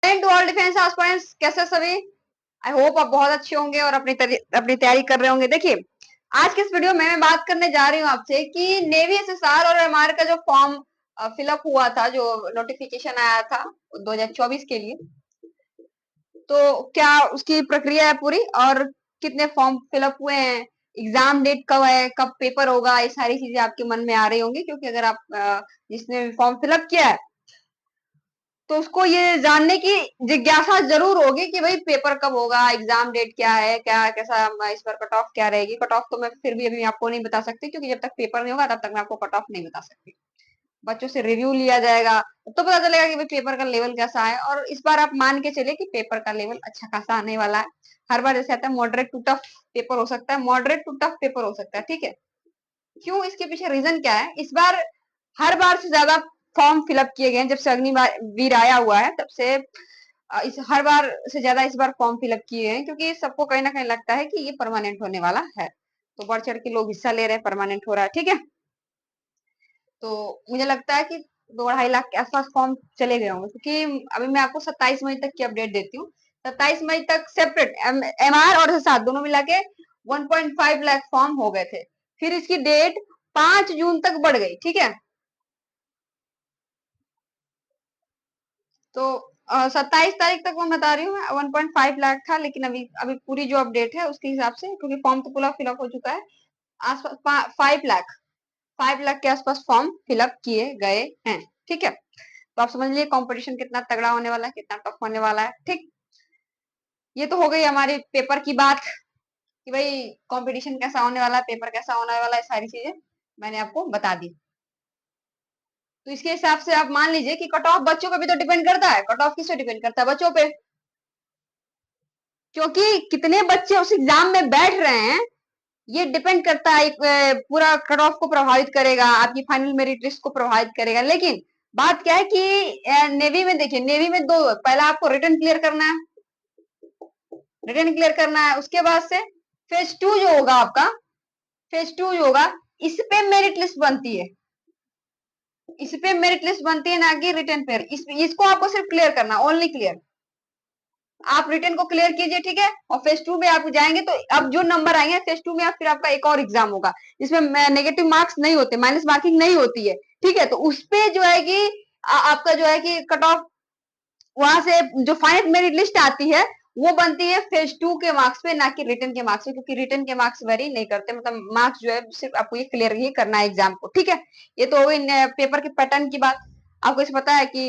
To all defence aspirants, कैसे सभी? I hope आप बहुत अच्छे होंगे और अपनी तैयारी कर रहे होंगे। देखिए, आज के इस वीडियो में मैं बात करने जा रही हूँ आपसे कि नेवी एसएसआर और एमआर का जो फॉर्म फिलअप हुआ था, जो नोटिफिकेशन आया था 2024 के लिए, तो क्या उसकी प्रक्रिया है पूरी, और कितने फॉर्म फिलअप हुए हैं, एग्जाम डेट कब है, कब पेपर होगा, ये सारी चीजें आपके मन में आ रही होंगी। क्योंकि अगर आप जिसने फॉर्म फिलअप किया है तो उसको ये जानने की जिज्ञासा जरूर होगी कि भाई पेपर कब होगा, एग्जाम डेट क्या है, क्या कैसा इस बार कट ऑफ क्या रहेगी। कट ऑफ तो मैं फिर भी अभी आपको नहीं बता सकती, क्योंकि जब तक पेपर नहीं होगा तब तक मैं आपको कट ऑफ नहीं बता सकती। बच्चों से रिव्यू लिया जाएगा तो पता चलेगा कि भाई पेपर का लेवल कैसा है। और इस बार आप मान के चलिए कि पेपर का लेवल अच्छा खासा आने वाला है। हर बार जैसे आता है मॉडरेट टू टफ पेपर हो सकता है, मॉडरेट टू टफ पेपर हो सकता है, ठीक है। क्यों, इसके पीछे रीजन क्या है? इस बार हर बार से ज्यादा फॉर्म फिलअप किए गए। जब से अग्निवीर आया हुआ है तब से इस हर बार से ज्यादा इस बार फॉर्म फिलअप किए हैं, क्योंकि सबको कहीं ना कहीं लगता है कि ये परमानेंट होने वाला है। तो बढ़ चढ़ के लोग हिस्सा ले रहे हैं, परमानेंट हो रहा है, ठीक है। तो मुझे लगता है कि 2-2.5 लाख के आसपास फॉर्म चले गए होंगे, क्योंकि अभी मैं आपको 27 मई तक की अपडेट देती हूँ। 27 मई तक सेपरेट एमआर और साथ दोनों मिला के 1.5 लाख फॉर्म हो गए थे। फिर इसकी डेट 5 जून तक बढ़ गई, ठीक है। तो 27 तारीख तक मैं बता रही हूँ, 1.5 लाख था, लेकिन अभी अभी पूरी जो अपडेट है उसके हिसाब से, क्योंकि फॉर्म तो पूरा फिलअप हो चुका है, आसपास 5 लाख, 5 लाख के आसपास फॉर्म फिलअप किए गए हैं, ठीक है। तो आप समझ लीजिए कंपटीशन कितना तगड़ा होने वाला है, कितना टफ होने वाला है, ठीक। ये तो हो गई हमारी पेपर की बात कि भाई कंपटीशन कैसा होने वाला है, पेपर कैसा होने वाला है, सारी चीजें मैंने आपको बता दी। तो इसके हिसाब से आप मान लीजिए कि कट ऑफ बच्चों पे भी तो डिपेंड करता है। कट ऑफ किस पे डिपेंड करता है? बच्चों पे। क्योंकि कितने बच्चे उस एग्जाम में बैठ रहे हैं ये डिपेंड करता है, पूरा कट ऑफ को प्रभावित करेगा, आपकी फाइनल मेरिट लिस्ट को प्रभावित करेगा। लेकिन बात क्या है कि नेवी में देखिए, नेवी में दो, पहला आपको रिटर्न क्लियर करना है, रिटर्न क्लियर करना है। उसके बाद से फेज 2 जो होगा आपका, फेज 2 जो होगा, इस पे मेरिट लिस्ट बनती है, इस पे मेरिट लिस्ट बनती है, ना कि रिटर्न पे। इसको आपको सिर्फ क्लियर करना, ओनली क्लियर। आप रिटर्न को क्लियर कीजिए, ठीक है। और फेज 2 में आप जाएंगे तो अब जो नंबर आएंगे फेज 2 में, आप फिर आपका एक और एग्जाम होगा जिसमें नेगेटिव मार्क्स नहीं होते, माइनस मार्किंग नहीं होती है, ठीक है। तो उस पे जो है कि आपका जो है कि कट ऑफ, वहां से जो फाइनल मेरिट लिस्ट आती है वो बनती है फेज 2 के मार्क्स पे, ना कि रिटर्न के मार्क्स पे। क्योंकि रिटर्न के मार्क्स वेरी नहीं करते, मतलब मार्क्स जो है सिर्फ आपको ये क्लियर ही करना है एग्जाम को, ठीक है। ये तो हो गई पेपर के पैटर्न की बात। आपको इसे पता है कि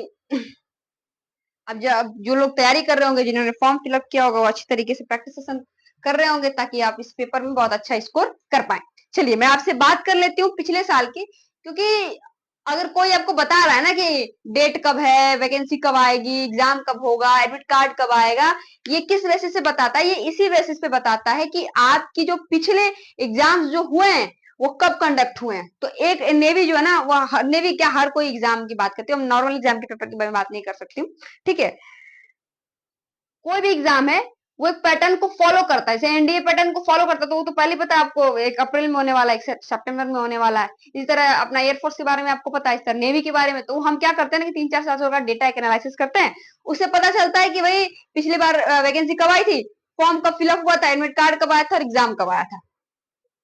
अब जो लोग तैयारी कर रहे होंगे, जिन्होंने फॉर्म फिलअप किया होगा, वो अच्छी तरीके से प्रैक्टिस सेशन कर रहे होंगे, ताकि आप इस पेपर में बहुत अच्छा स्कोर कर पाए। चलिए मैं आपसे बात कर लेती हूँ पिछले साल की, क्योंकि अगर कोई आपको बता रहा है ना कि डेट कब है, वैकेंसी कब आएगी, एग्जाम कब होगा, एडमिट कार्ड कब आएगा, ये किस बेसिस से बताता है? ये इसी बेसिस पे बताता है कि आपकी जो पिछले एग्जाम्स जो हुए हैं वो कब कंडक्ट हुए हैं। तो एक नेवी जो है ना, वो नेवी क्या, हर कोई एग्जाम की बात करती है, हम नॉर्मल एग्जाम के पेपर की बारे में बात नहीं कर सकती हूँ, ठीक है। कोई भी एग्जाम है वो एक पैटर्न को फॉलो करता है, जैसे एनडीए पैटर्न को फॉलो करता है, तो वो तो पहले पता है आपको, 1 अप्रैल में होने वाला है, 1 सितंबर में होने वाला है। इसी तरह अपना एयरफोर्स के बारे में आपको पता है, इस तरह नेवी के बारे में। तो हम क्या करते हैं ना कि 3-4 साल का डेटा एक एनालिसिस करते हैं, उससे पता चलता है कि भाई पिछली बार वैकेंसी कब आई थी, फॉर्म कब फिलअप हुआ था, एडमिट कार्ड कब आया था, और एग्जाम कब आया था।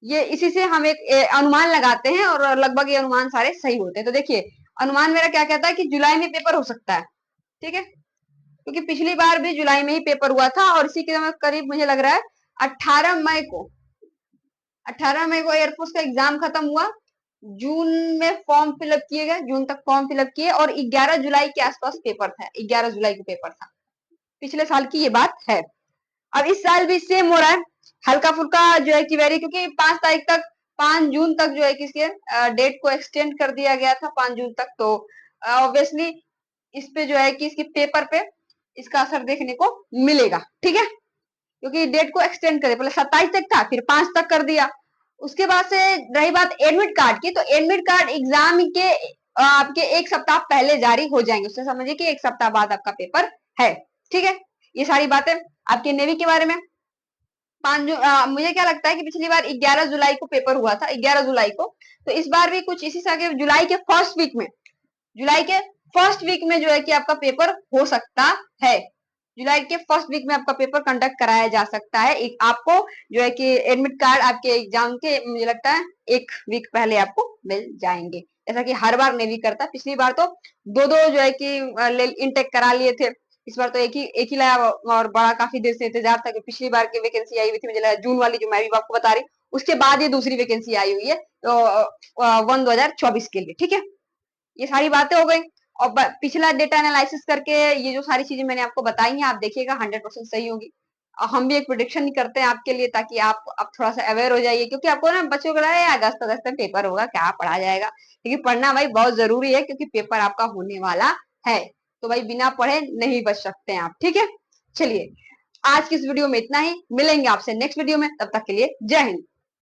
ये इसी से हम एक अनुमान लगाते हैं, और लगभग ये अनुमान सारे सही होते हैं। तो देखिए, अनुमान मेरा क्या कहता है कि जुलाई में पेपर हो सकता है, ठीक है। क्योंकि पिछली बार भी जुलाई में ही पेपर हुआ था, और इसी के करीब मुझे लग रहा है 18 मई को, 18 मई को एयरफोर्स का एग्जाम खत्म हुआ। जून में फॉर्म फिलअप किए गए, जून तक फॉर्म फिलअप किए, और 11 जुलाई के आसपास पेपर था, 11 जुलाई को पेपर था। पिछले साल की ये बात है। अब इस साल भी सेम हो रहा है, हल्का फुल्का जो है कि वेरी, क्योंकि 5 तारीख तक, 5 जून तक जो है कि इसके डेट को एक्सटेंड कर दिया गया था, 5 जून तक। तो ऑब्वियसली इस पे जो है कि इसके पेपर पे इसका असर देखने को मिलेगा, ठीक है। क्योंकि डेट को एक्सटेंड कर दिया, पहले 27 तक था, फिर 5 तक कर दिया। उसके बाद से रही बात एडमिट कार्ड की, तो एडमिट कार्ड एग्जाम के आपके 1 सप्ताह पहले जारी हो जाएंगे। उससे समझिए कि 1 सप्ताह बाद आपका पेपर है, ठीक है। ये सारी बातें आपके नेवी के बारे में। 5 मुझे क्या लगता है कि पिछली बार 11 जुलाई को पेपर हुआ था, 11 जुलाई को। तो इस बार भी कुछ इसी तरह के जुलाई के फर्स्ट वीक में, जुलाई के फर्स्ट वीक में जो है कि आपका पेपर हो सकता है। जुलाई के फर्स्ट वीक में आपका पेपर कंडक्ट कराया जा सकता है। एक आपको जो है कि एडमिट कार्ड आपके एग्जाम के मुझे लगता है एक वीक पहले आपको मिल जाएंगे, ऐसा कि हर बार नहीं भी करता। पिछली बार तो दो दो जो है कि इनटेक करा लिए थे, इस बार तो एक ही लाया, और बड़ा काफी देर से इंतजार था कि पिछली बार की वैकेंसी आई हुई थी, मुझे लगा जून वाली जो मैं भी आपको बता रही, उसके बाद ये दूसरी वैकेंसी आई हुई है तो 1/2024 के लिए। ठीक है, ये सारी बातें हो गई। और पिछला डेटा एनालिसिस करके ये जो सारी चीजें मैंने आपको बताई हैं, आप देखिएगा 100% सही होगी। हम भी एक प्रोडिक्शन करते हैं आपके लिए, ताकि आप थोड़ा सा अवेयर हो जाइए, क्योंकि आपको ना बच्चों को लगा अगस्त अगस्त में पेपर होगा, क्या पढ़ा जाएगा, लेकिन पढ़ना भाई बहुत जरूरी है, क्योंकि पेपर आपका होने वाला है। तो भाई बिना पढ़े नहीं बच सकते हैं आप। ठीक है, चलिए आज की इस वीडियो में इतना ही, मिलेंगे आपसे नेक्स्ट वीडियो में, तब तक के लिए जय हिंद।